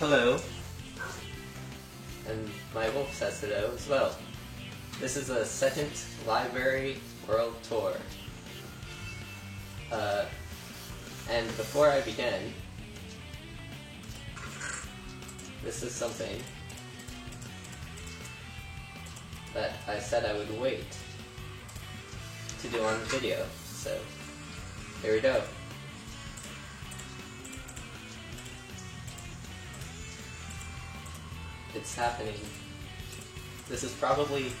Hello. And my wolf says hello as well. This is a second library world tour. And before I begin, this is something that I said I would wait to do on video. So, here we go. It's happening. This is probably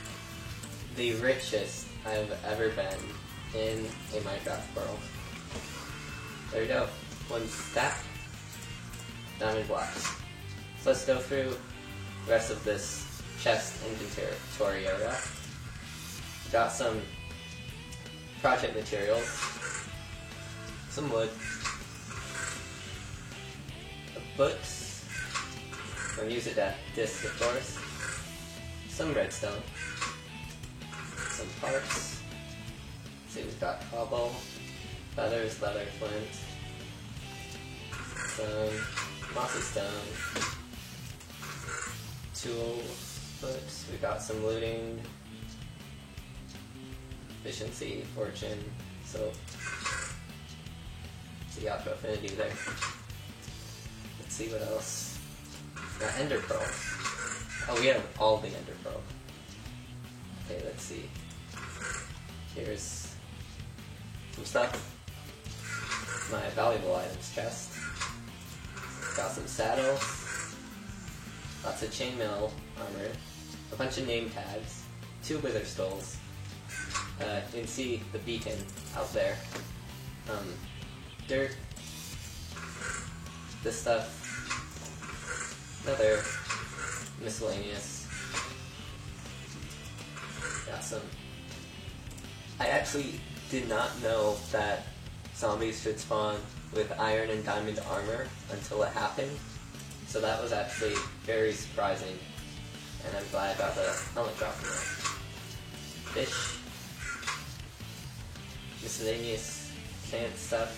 the richest I've ever been in a Minecraft world. There we go. One stack. Diamond blocks. So let's go through the rest of this chest inventory area. Got some project materials. Some wood. Books. Or music disc, of course. Some redstone. Some parts. Let's see, we've got cobble, feathers, leather, flint, some mossy stone, tools, books. We've got some looting, efficiency, fortune, so the outro affinity there. Let's see what else. Got ender pearl. Oh, we have all the ender pearl. Okay, let's see. Here's some stuff. My valuable items chest. Got some saddles. Lots of chainmail armor. A bunch of name tags. 2 wither skulls. You can see the beacon out there. Dirt. This stuff. Another miscellaneous. Got some. I actually did not know that zombies should spawn with iron and diamond armor until it happened. So that was actually very surprising. And I'm glad I got the helmet drop from there. Fish. Miscellaneous plant stuff.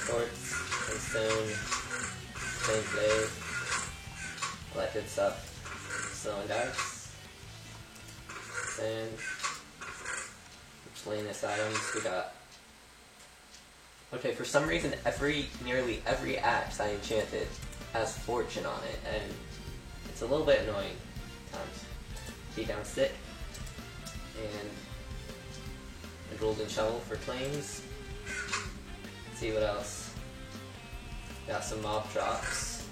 Quartz and stone. Sand clay. All that good stuff. Snow and ice. Sand. Miscellaneous items. We got. Okay, for some reason, nearly every axe I enchanted has fortune on it, and it's a little bit annoying at times. Beat down stick. And a golden shovel for claims. Let's see what else. Got some mob drops.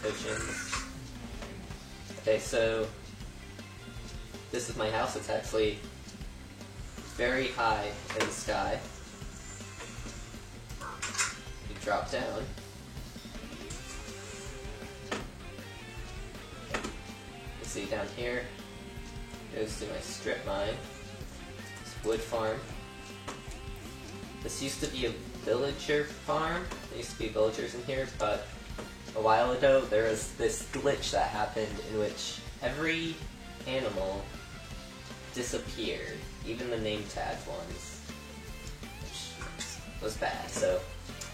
Potions. Okay, so this is my house. It's actually very high in the sky. You drop down. You see down here goes to my strip mine. It's wood farm. This used to be a villager farm. There used to be villagers in here, but a while ago there was this glitch that happened in which every animal disappeared, even the name tag ones, which was bad. So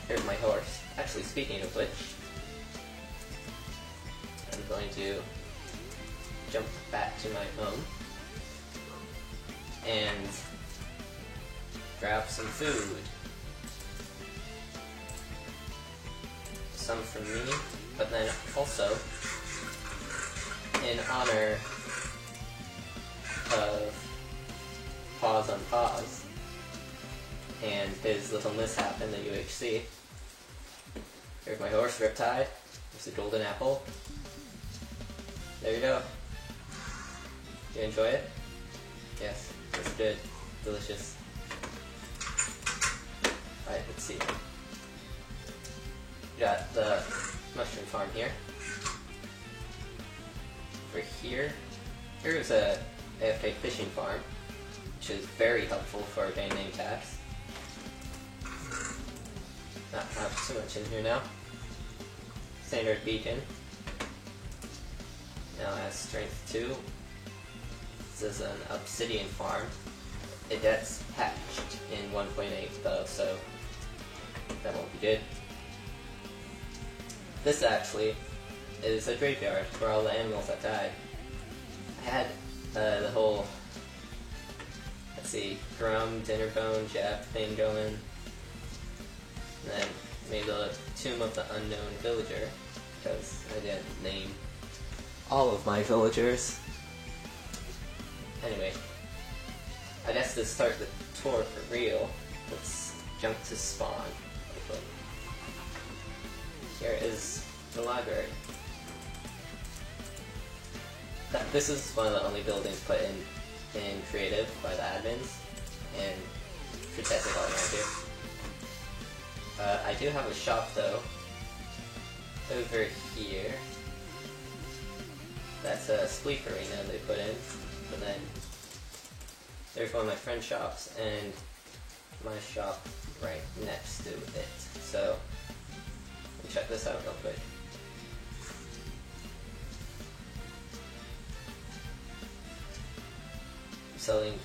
here's my horse. Actually, speaking of which, I'm going to jump back to my home and grab some food. Some from me, but then also in honor of Pause on Pause and his little mishap in the UHC. Here's my horse, Riptide. There's a golden apple. There you go. Do you enjoy it? Yes, it's good. Delicious. Alright, let's see. We got the mushroom farm here. For here's a AFK fishing farm, which is very helpful for getting name tags. Not have too much in here now. Standard beacon. Now it has strength 2. This is an obsidian farm. It gets patched in 1.8 though, so that won't be good. This actually is a graveyard for all the animals that died. I had the whole, let's see, Grum, Dinnerbone, Jap thing going. And then made the Tomb of the Unknown Villager, because I didn't name all of my villagers. Anyway, I guess to start the tour for real, let's jump to spawn. Here is the library. This is one of the only buildings put in creative by the admins, and protected all around here. I do have a shop though, over here. That's a Spleef Arena they put in, but then there's one of my friend's shops, and my shop right next to it. So, let me check this out real quick. Selling,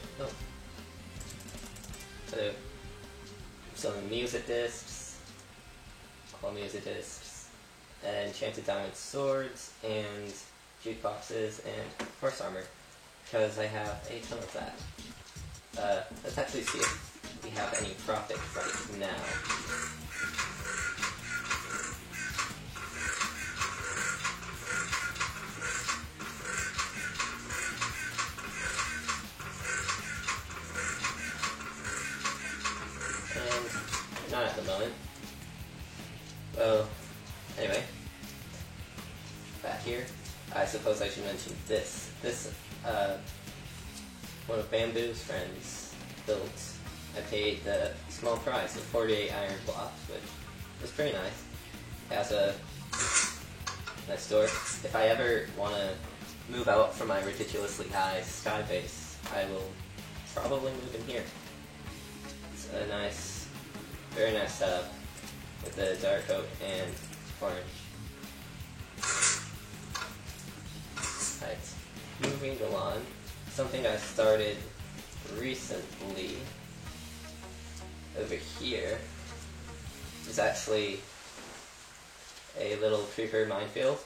selling music discs, all music discs, and enchanted diamond swords, and jukeboxes, and horse armor, because I have a ton of that. Let's actually see if we have any profit right now. Not at the moment. Well, anyway, back here, I suppose I should mention this. One of Bamboo's friends built. I paid the small price of 48 iron blocks, which was pretty nice. It has a nice door. If I ever want to move out from my ridiculously high sky base, I will probably move in here. It's a nice, very nice setup with the dark oak and orange. Right, moving along, something I started recently over here is actually a little creeper minefield.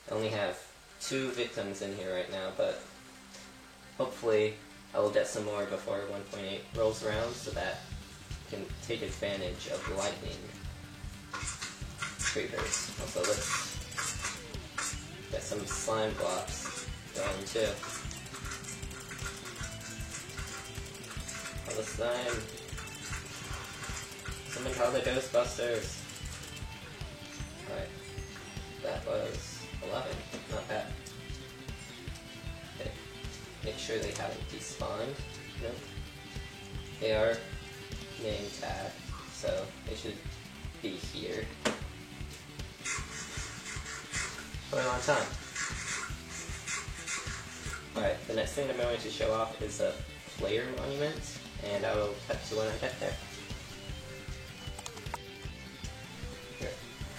I only have 2 victims in here right now, but hopefully I will get some more before 1.8 rolls around so that I can take advantage of lightning creepers. Also, let's get some slime blocks going too. All the slime. Someone call the Ghostbusters. Alright. That was 11. Not bad. Okay. Make sure they haven't despawned. Nope. They are name tag, so they should be here for a long time. Alright, the next thing I'm going to show off is a player monument, and I will cut to when I get there.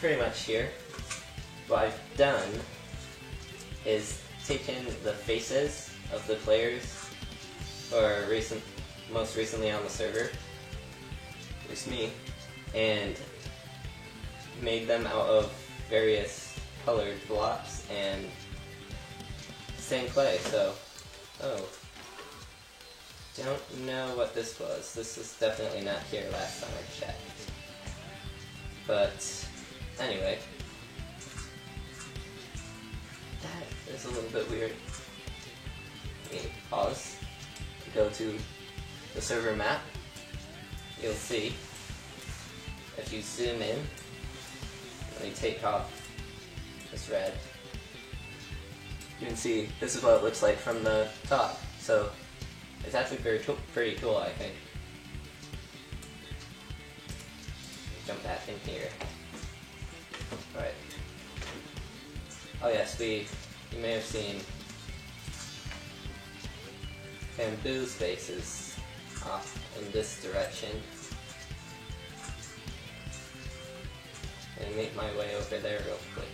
Pretty much here, what I've done is taken the faces of the players, or most recently on the server, it's me, and made them out of various colored blocks and same clay. So, don't know what this was. This is definitely not here last time I checked. But anyway, that is a little bit weird. Let me pause, go to the server map. You'll see, if you zoom in, let me take off this red, you can see this is what it looks like from the top. So it's actually pretty cool, I think. Jump back in here. Alright. Oh yes, you may have seen Bamboo's faces off in this direction. And make my way over there real quick.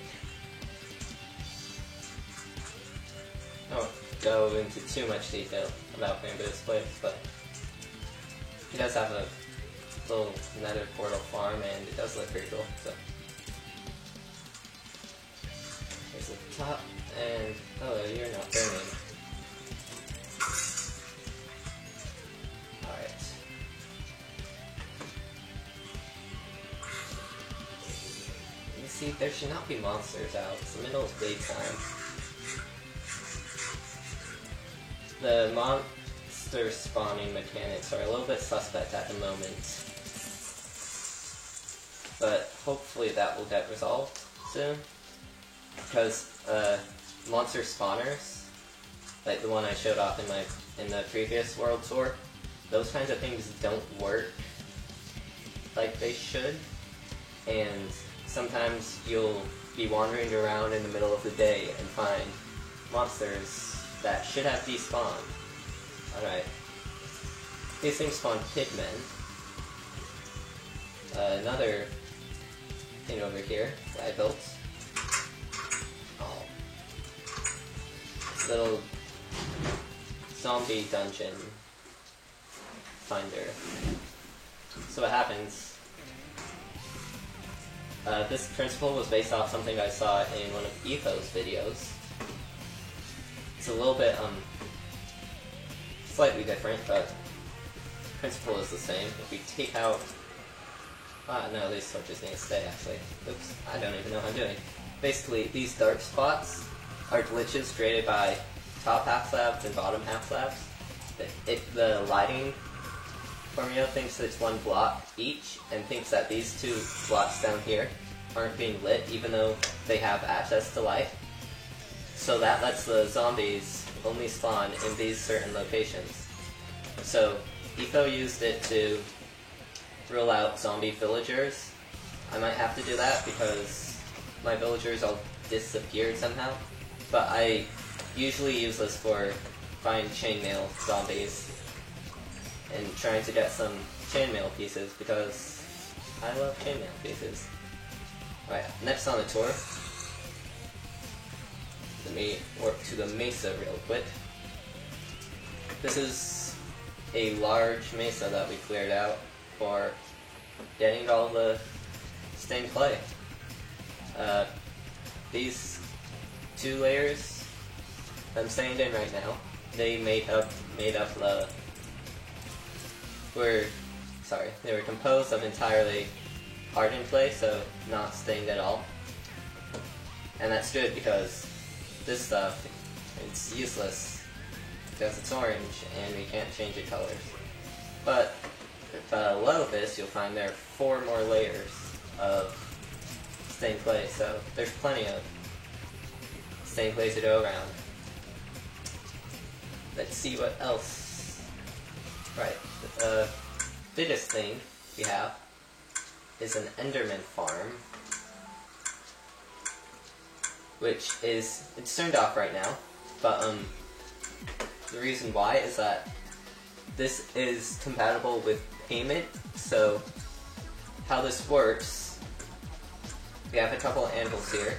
I won't go into too much detail about Bamboo's place, but he does have a little nether portal farm, and it does look pretty cool. So there's the top, and oh, you're not burning. Alright. You see, there should not be monsters out. It's the middle of daytime. The monster spawning mechanics are a little bit suspect at the moment. But hopefully that will get resolved soon. Because monster spawners, like the one I showed off in the previous world tour, those kinds of things don't work like they should. And sometimes you'll be wandering around in the middle of the day and find monsters that should have despawned. Alright. These things spawn pigmen. Another thing over here that I built. Oh. This little zombie dungeon finder. So what happens, this principle was based off something I saw in one of Etho's videos. It's a little bit, slightly different, but the principle is the same. If we take out, no, these switches need to stay, actually. Oops, I don't even know what I'm doing. Basically, these dark spots are glitches created by top half slabs and bottom half slabs. The lighting formula thinks it's one block each, and thinks that these two blocks down here aren't being lit, even though they have access to light. So that lets the zombies only spawn in these certain locations. So Etho used it to rule out zombie villagers. I might have to do that because my villagers all disappeared somehow. But I usually use this for find chainmail zombies and trying to get some chainmail pieces because I love chainmail pieces. Alright, next on the tour. Let me work to the mesa real quick. This is a large mesa that we cleared out for getting all the stained clay. These two layers I'm stained in right now, they they were composed of entirely hardened clay, so not stained at all. And that's good because this stuff, it's useless because it's orange and we can't change the colors. But below this, you'll find there are 4 more layers of stained clay, so there's plenty of stained clay to go around. Let's see what else. Right, the biggest thing we have is an Enderman farm, which is, it's turned off right now, but the reason why is that this is compatible with payment. So how this works, we have a couple of anvils here.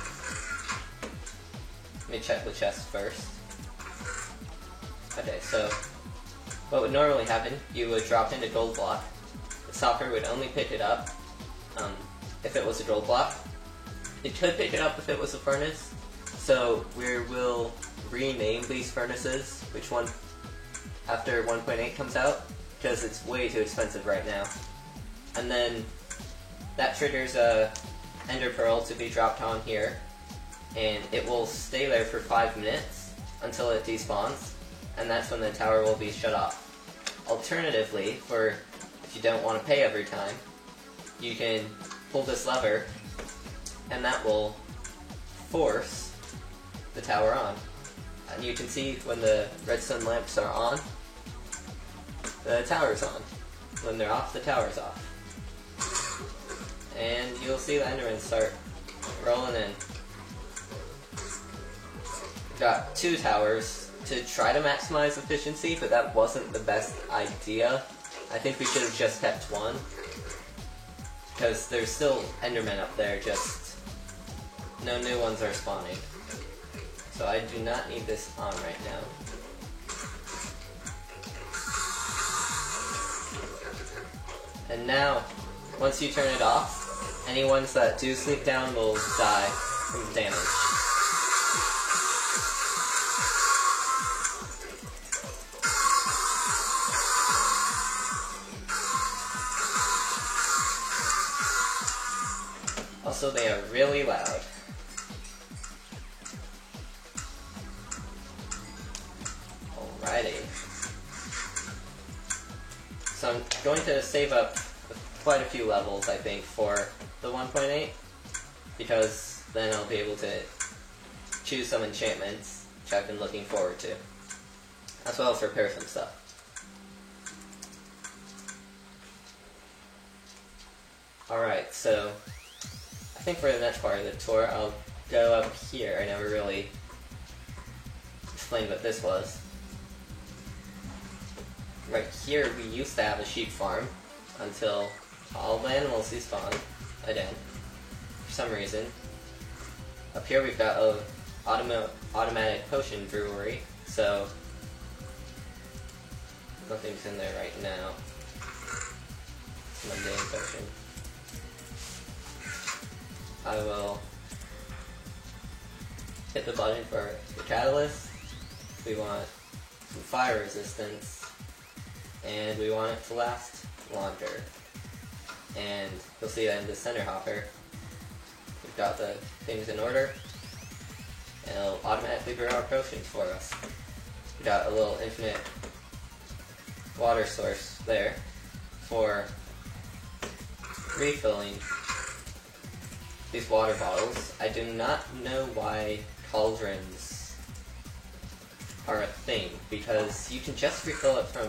Let me check the chest first. Okay, so what would normally happen, you would drop in a gold block. The Stalker would only pick it up if it was a gold block. It could pick it up if it was a furnace. So we will rename these furnaces, which one after 1.8 comes out, because it's way too expensive right now. And then that triggers a ender pearl to be dropped on here, and it will stay there for 5 minutes until it despawns, and that's when the tower will be shut off. Alternatively, for if you don't want to pay every time, you can pull this lever, and that will force the tower on. And you can see when the redstone lamps are on, the tower's on. When they're off, the tower's off. And you'll see the Endermen start rolling in. Got 2 towers to try to maximize efficiency, but that wasn't the best idea. I think we should have just kept 1. Because there's still Endermen up there, just no new ones are spawning. So I do not need this on right now. And now, once you turn it off, any ones that do sneak down will die from damage. Also, they are really loud. Alrighty. So I'm going to save up quite a few levels, I think, for the 1.8, because then I'll be able to choose some enchantments, which I've been looking forward to, as well as repair some stuff. Alright, so I think for the next part of the tour, I'll go up here. I never really explained what this was. Right here, we used to have a sheep farm until all the animals despawned again, for some reason. Up here we've got a automatic potion brewery, so nothing's in there right now. Mundane potion. I will hit the button for the catalyst. We want some fire resistance, and we want it to last longer. And you'll see that in the center hopper, we've got the things in order, and it'll automatically brew our potions for us. We've got a little infinite water source there for refilling these water bottles. I do not know why cauldrons are a thing, because you can just refill it from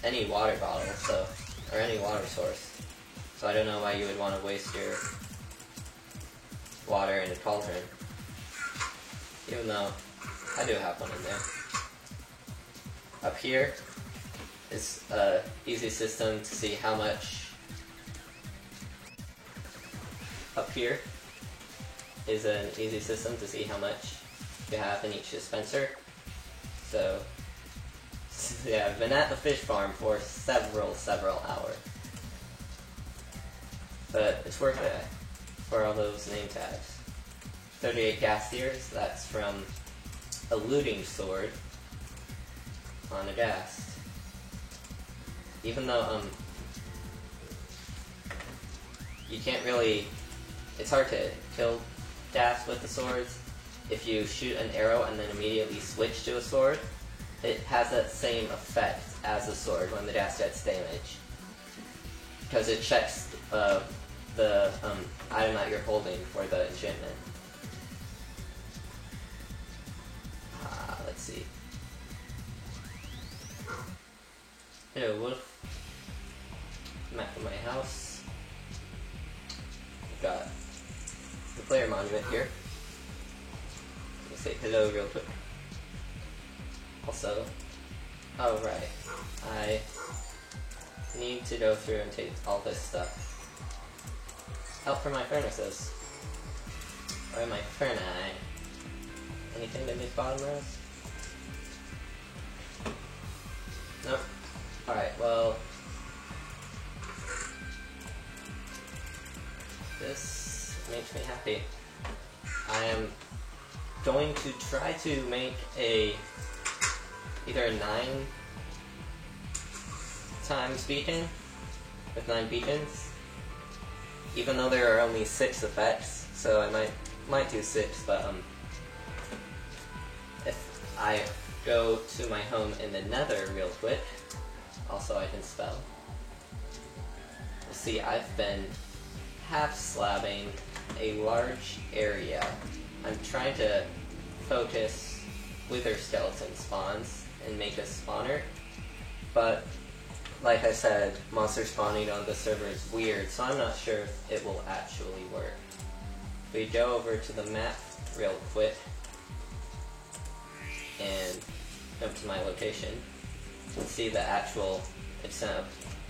any water bottle, so, or any water source. So I don't know why you would want to waste your water in a cauldron, even though I do have one in there. Up here is an easy system to see how much. Up here is an easy system to see how much you have in each dispenser. So yeah, I've been at the fish farm for several hours. But it's worth it for all those name tags. 38 gas years, that's from a looting sword on a ghast. Even though you can't really, it's hard to kill ghast with the swords. If you shoot an arrow and then immediately switch to a sword, it has that same effect as a sword when the ghast gets damage, because it checks the item that you're holding for the enchantment. Let's see. Hello, wolf. Map of my house. We've got the player monument here. Let me say hello real quick. Also, oh right, I need to go through and take all this stuff out for my furnaces. Where are my furnace? Anything in these bottom rows? Nope. Alright, well, this makes me happy. I am going to try to make either a 9 times beacon with 9 beacons, even though there are only 6 effects, so I might do 6, but if I go to my home in the nether real quick, also I can spell. You'll see I've been half slabbing a large area. I'm trying to focus wither skeleton spawns and make a spawner, but like I said, monster spawning on the server is weird, so I'm not sure if it will actually work. If we go over to the map real quick and come to my location and see the actual extent of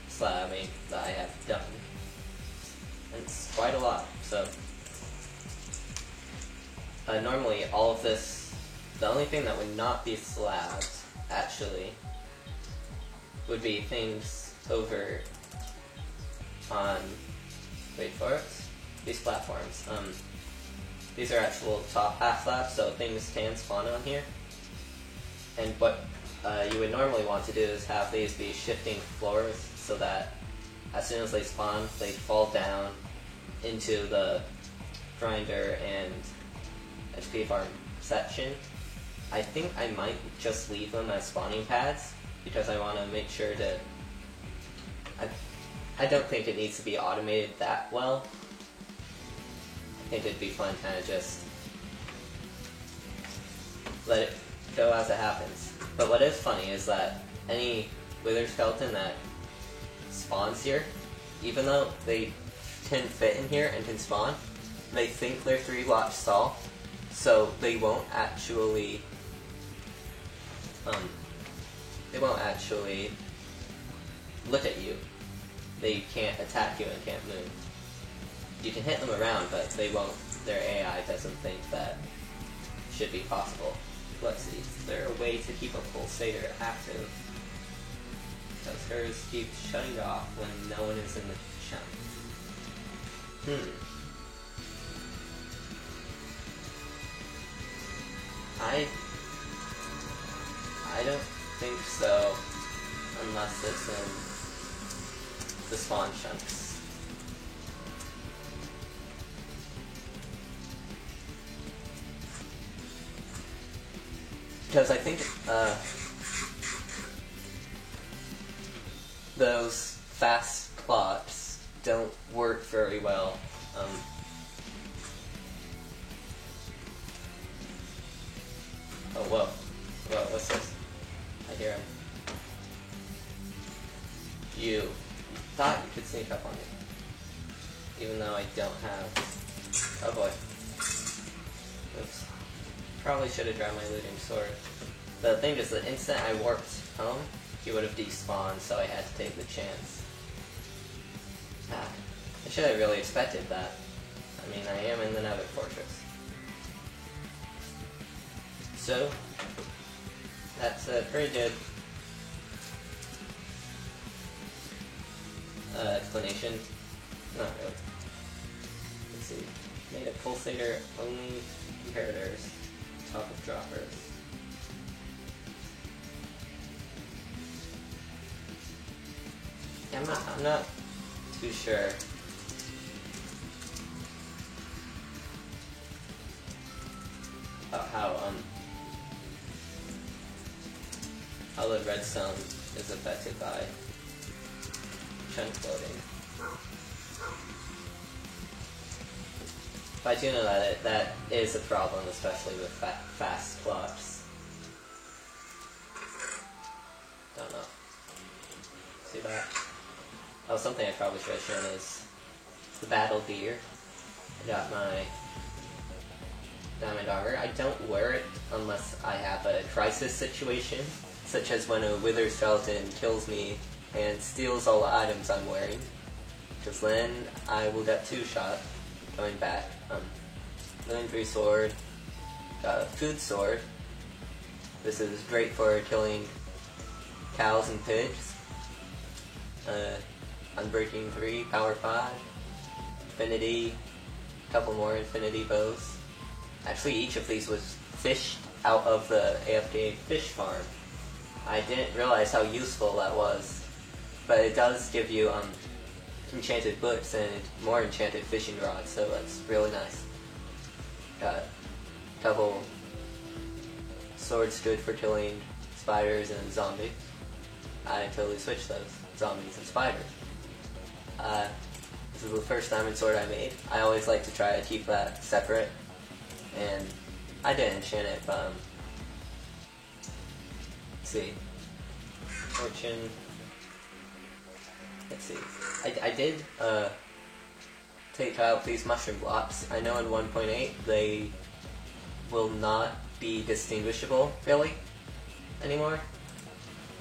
slabbing that I have done. And it's quite a lot, so normally all of this, the only thing that would not be slabbed, actually, would be things over on, wait for it, these platforms. These are actual top half slabs, so things can spawn on here. And what you would normally want to do is have these be shifting floors so that as soon as they spawn, they fall down into the grinder and HP farm section. I think I might just leave them as spawning pads because I want to make sure to... I don't think it needs to be automated that well. I think it'd be fun kind of just let it go as it happens. But what is funny is that any wither skeleton that spawns here, even though they can fit in here and can spawn, they think they're 3 blocks tall, so they won't actually look at you. They can't attack you and can't move. You can hit them around, but they won't. Their AI doesn't think that should be possible. Let's see, is there a way to keep a pulsator active? Because hers keeps shutting off when no one is in the chunk. I don't think so, unless it's in the spawn chunks. Because I think those fast clocks don't work very well. Oh, whoa. Whoa, what's this? I hear him. You thought you could sneak up on me. Even though I don't have... Oh boy. Oops. Probably should have drawn my looting sword. The thing is, the instant I warped home, he would have despawned, so I had to take the chance. I should have really expected that. I mean, I am in the Nether Fortress. So, that's a pretty good explanation. Not really. Let's see. Made a pulsator only comparators. Top of droppers. Yeah, I'm not too sure. About how the redstone is affected by chunk loading. But I do know that that is a problem, especially with fast clocks. Don't know. See that? Oh, something I probably should have shown is the battle gear. I got my diamond armor. I don't wear it unless I have a crisis situation, such as when a wither skeleton kills me and steals all the items I'm wearing, because then I will get 2-shot going back. Living 3 sword, got a food sword. This is great for killing cows and pigs. Unbreaking 3, power 5, infinity, a couple more infinity bows. Actually, each of these was fished out of the AFK fish farm. I didn't realize how useful that was, but it does give you enchanted books and more enchanted fishing rods, so that's really nice. Got a couple swords good for killing spiders and zombies. I totally switched those, zombies and spiders. This is the first diamond sword I made. I always like to try to keep that separate, and I didn't enchant it, but let's see. Fortune. Let's see. I did take out these mushroom blocks. I know in 1.8 they will not be distinguishable really anymore.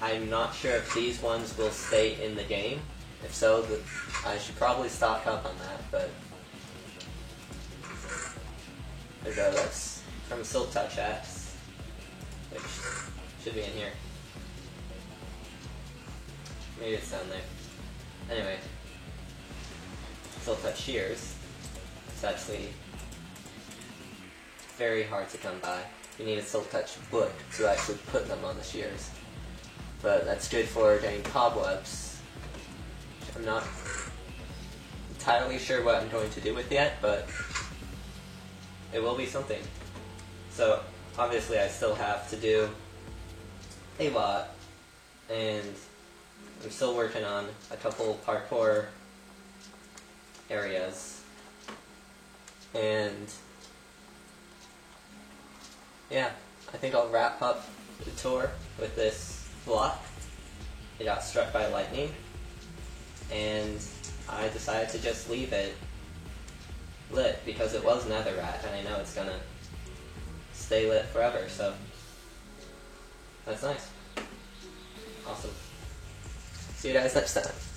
I'm not sure if these ones will stay in the game. If so, I should probably stock up on that, but there we go. That's from Silk Touch Axe, which should be in here. Maybe it's down there. Anyway, Silk Touch shears. It's actually very hard to come by. You need a Silk Touch book to actually put them on the shears. But that's good for getting cobwebs. I'm not entirely sure what I'm going to do with yet, but it will be something. So obviously I still have to do a lot, and I'm still working on a couple parkour areas, and yeah, I think I'll wrap up the tour with this block. It got struck by lightning, and I decided to just leave it lit because it was netherrack, and I know it's gonna stay lit forever, so that's nice. Awesome. See you guys next time.